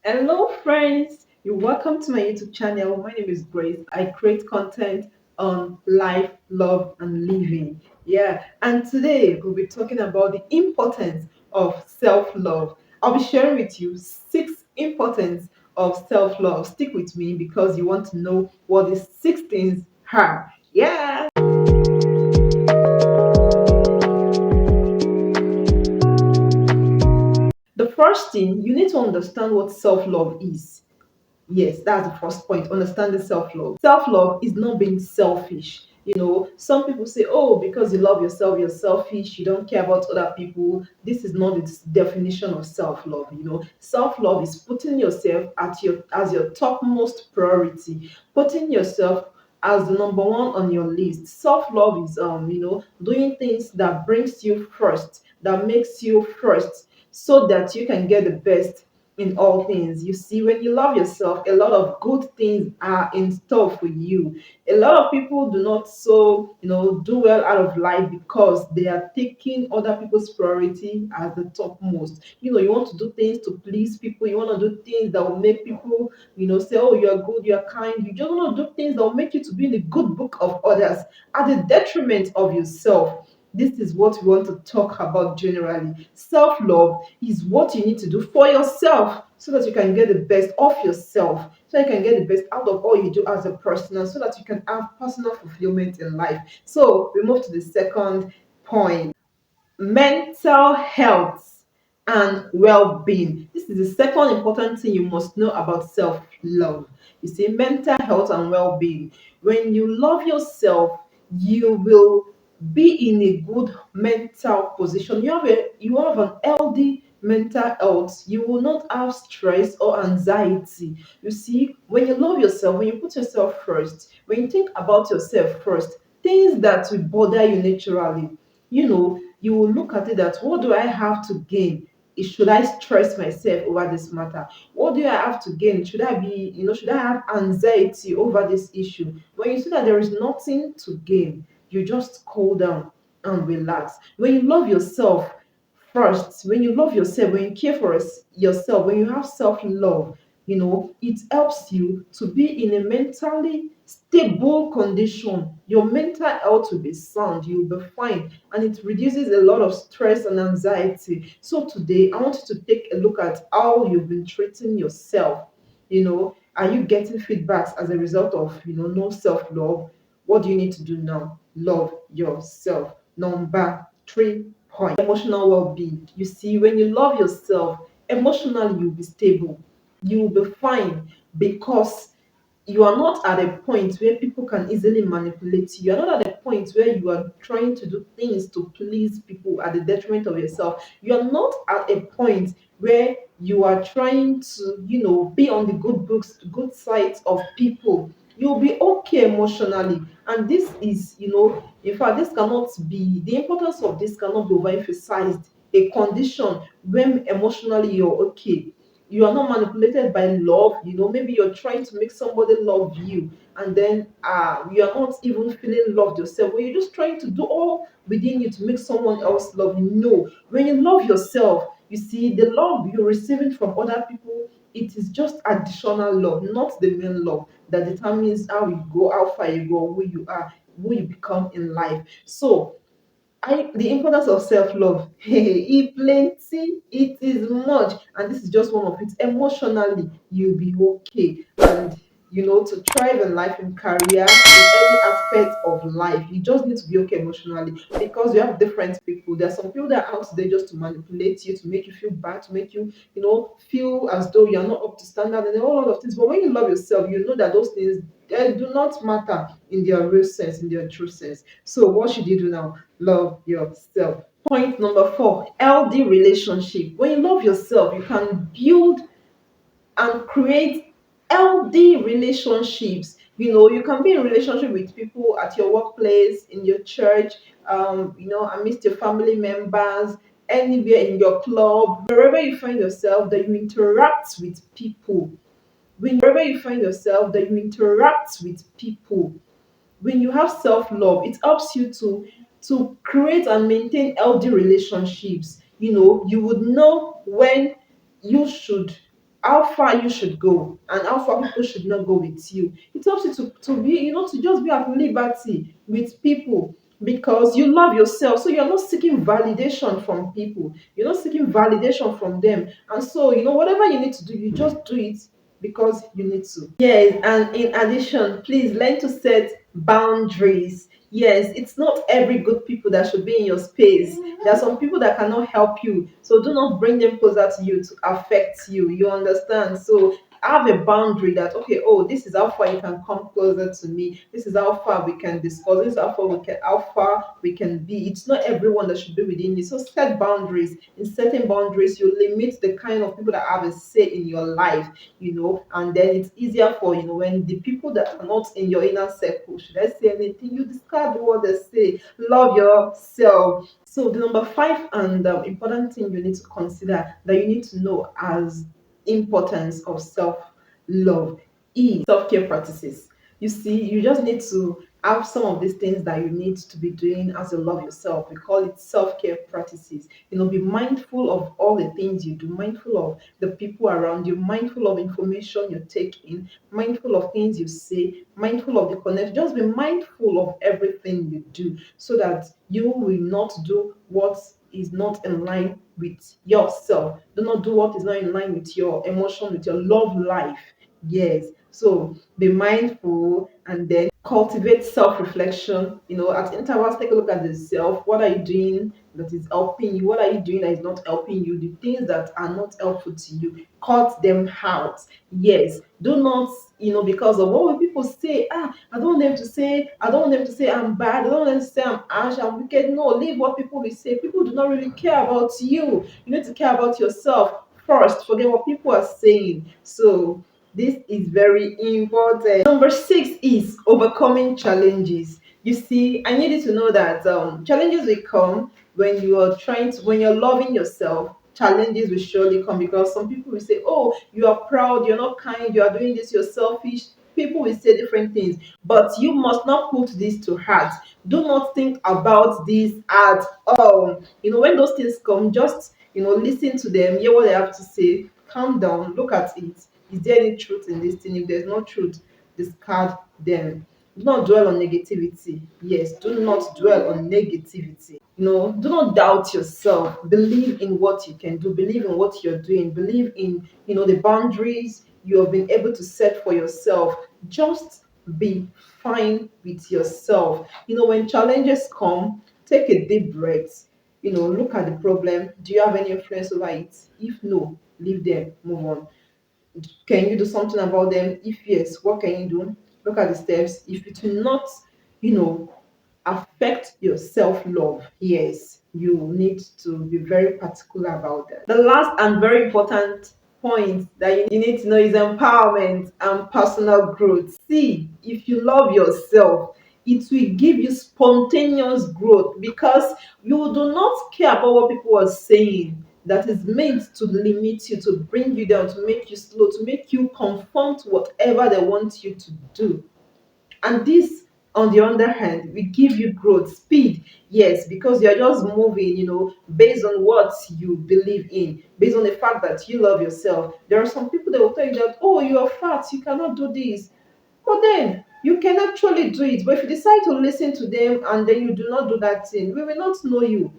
Hello, friends. You're welcome to my YouTube channel. My name is Grace. I create content on life, love, and living. Yeah, and today we'll be talking about the importance of self love. I'll be sharing with you six importance of self love. Stick with me because you want to know what these six things are. Yeah. The first thing you need to understand what self love is. Yes, that's the first point. Understanding self love. Self love is not being selfish. Some people say, oh, because you love yourself, you're selfish, you don't care about other people. This is not the definition of self love. Self love is putting yourself as your topmost priority, putting yourself as the number one on your list. Self love is doing things that brings you first, that makes you first, so that you can get the best in all things. You see, when you love yourself, a lot of good things are in store for you. A lot of people do not do well out of life because they are taking other people's priority as the topmost. You want to do things to please people, you want to do things that will make people, say, oh, you're good, you're kind. You just want to do things that will make you to be in the good book of others at the detriment of yourself. This is what we want to talk about generally. Self love is what you need to do for yourself so that you can get the best of yourself, so you can get the best out of all you do as a person, and so that you can have personal fulfillment in life. So we move to the second point: mental health and well-being. This is the second important thing you must know about self-love. You see, mental health and well-being. When you love yourself, you will be in a good mental position. You have an healthy mental health. You will not have stress or anxiety. You see, when you love yourself, when you put yourself first, when you think about yourself first, things that will bother you naturally, you will look at it that, what do I have to gain? Should I stress myself over this matter? What do I have to gain? Should I have anxiety over this issue? When you see that there is nothing to gain, you just cool down and relax. When you love yourself first, when you love yourself, when you care for yourself, when you have self-love, it helps you to be in a mentally stable condition. Your mental health will be sound, you'll be fine, and it reduces a lot of stress and anxiety. So today I want you to take a look at how you've been treating yourself. Are you getting feedbacks as a result of no self-love? What do you need to do now? Love yourself. Number three point: emotional well-being. You see, when you love yourself, emotionally you'll be stable, you'll be fine, because you are not at a point where people can easily manipulate you. You're not at a point where you are trying to do things to please people at the detriment of yourself. You're not at a point where you are trying to, be on the good books, good sides of people. You'll be okay emotionally. And this is, in fact, the importance of this cannot be overemphasized. A condition when emotionally you're okay, you are not manipulated by love. Maybe you're trying to make somebody love you, and then you are not even feeling loved yourself, but you're just trying to do all within you to make someone else love you. No, when you love yourself, you see, the love you're receiving from other people, it is just additional love, not the main love that determines how you go, how far you go, who you are, who you become in life. So the importance of self-love, it plenty, it is much, and this is just one of it. Emotionally you'll be okay, and to thrive in life, in career, in any aspect of life, you just need to be okay emotionally, because you have different people. There are some people that are out there just to manipulate you, to make you feel bad, to make you feel as though you're not up to standard, and a whole lot of things. But when you love yourself, you know that those things, they do not matter in their real sense, in their true sense. So what should you do now? Love yourself. Point number four: healthy relationship. When you love yourself, you can build and create healthy relationships. You can be in relationship with people at your workplace, in your church, amidst your family members, anywhere, in your club, wherever you find yourself, that you interact with people. Wherever you find yourself, that you interact with people. When you have self-love, it helps you to create and maintain healthy relationships. You would know when you should how far you should go and how far people should not go with you. It helps you to be, to just be at liberty with people because you love yourself. So you're not seeking validation from people. You're not seeking validation from them. And so, whatever you need to do, you just do it because you need to. Yes, and in addition, please learn to set boundaries. Yes, it's not every good people that should be in your space. There are some people that cannot help you. So do not bring them closer to you to affect you. You understand? So have a boundary that, okay, oh, this is how far you can come closer to me. This is how far we can discuss. This is how far we can be. It's not everyone that should be within you. So set boundaries. In setting boundaries, you limit the kind of people that have a say in your life, and then it's easier for, when the people that are not in your inner circle, should I say anything, you discard what they say. Love yourself. So the number five and important thing you need to consider, that you need to know as importance of self-love, is self-care practices. You see, you just need to have some of these things that you need to be doing as you love yourself. We call it self-care practices. Be mindful of all the things you do, mindful of the people around you, mindful of information you take in, mindful of things you say, mindful of the connection. Just be mindful of everything you do so that you will not do what is not in line with yourself. Do not do what is not in line with your emotion, with your love life. Yes. So be mindful and then cultivate self-reflection. At intervals, take a look at the self. What are you doing that is helping you? What are you doing that is not helping you? The things that are not helpful to you, cut them out. Yes. Do not, because of what will people say. I don't want them to say I'm bad. I don't want them to say I'm harsh, I'm wicked. No, leave what people will say. People do not really care about you. You need to care about yourself first. Forget what people are saying. So this is very important. Number six is overcoming challenges. You see, I need you to know that challenges will come when you're loving yourself. Challenges will surely come because some people will say, oh, you are proud, you're not kind, you are doing this, you're selfish. People will say different things, but you must not put this to heart. Do not think about this at all. When those things come, just listen to them, hear what they have to say, calm down, look at it. Is there any truth in this thing? If there's no truth, discard them. Do not dwell on negativity. Yes, do not dwell on negativity. Do not doubt yourself. Believe in what you can do. Believe in what you're doing. Believe in, the boundaries you have been able to set for yourself. Just be fine with yourself. When challenges come, take a deep breath. Look at the problem. Do you have any influence over it? If no, leave them, move on. Can you do something about them? If yes, what can you do? Look at the steps. If it will not, you know, affect your self-love, yes, you need to be very particular about that. The last and very important point that you need to know is empowerment and personal growth. See, if you love yourself, it will give you spontaneous growth because you do not care about what people are saying that is meant to limit you, to bring you down, to make you slow, to make you conform to whatever they want you to do. And this, on the other hand, will give you growth, speed, yes, because you're just moving, based on what you believe in, based on the fact that you love yourself. There are some people that will tell you that, oh, you're fat, you cannot do this. But then you can actually do it. But if you decide to listen to them and then you do not do that thing, we will not know you.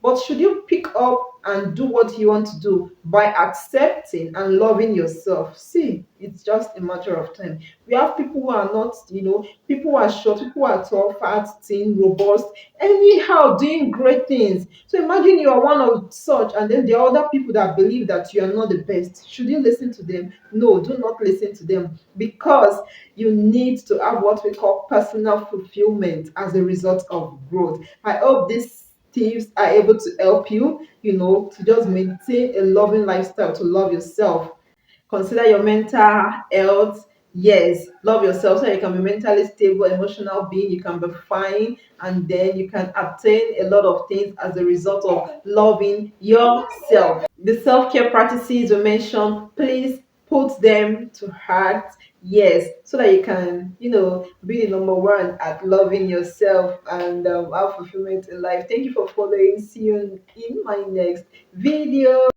But should you pick up and do what you want to do by accepting and loving yourself? See, it's just a matter of time. We have people who are not, people who are short, people who are tall, fat, thin, robust, anyhow, doing great things. So imagine you are one of such, and then there are other people that believe that you are not the best. Should you listen to them? No, do not listen to them because you need to have what we call personal fulfillment as a result of growth. I hope this tips are able to help you, to just maintain a loving lifestyle, to love yourself. Consider your mental health. Yes, love yourself so you can be mentally stable, emotional being, you can be fine, and then you can attain a lot of things as a result of loving yourself. The self-care practices we mentioned, please put them to heart. Yes, so that you can, be the number one at loving yourself and have fulfillment in life. Thank you for following. See you in my next video.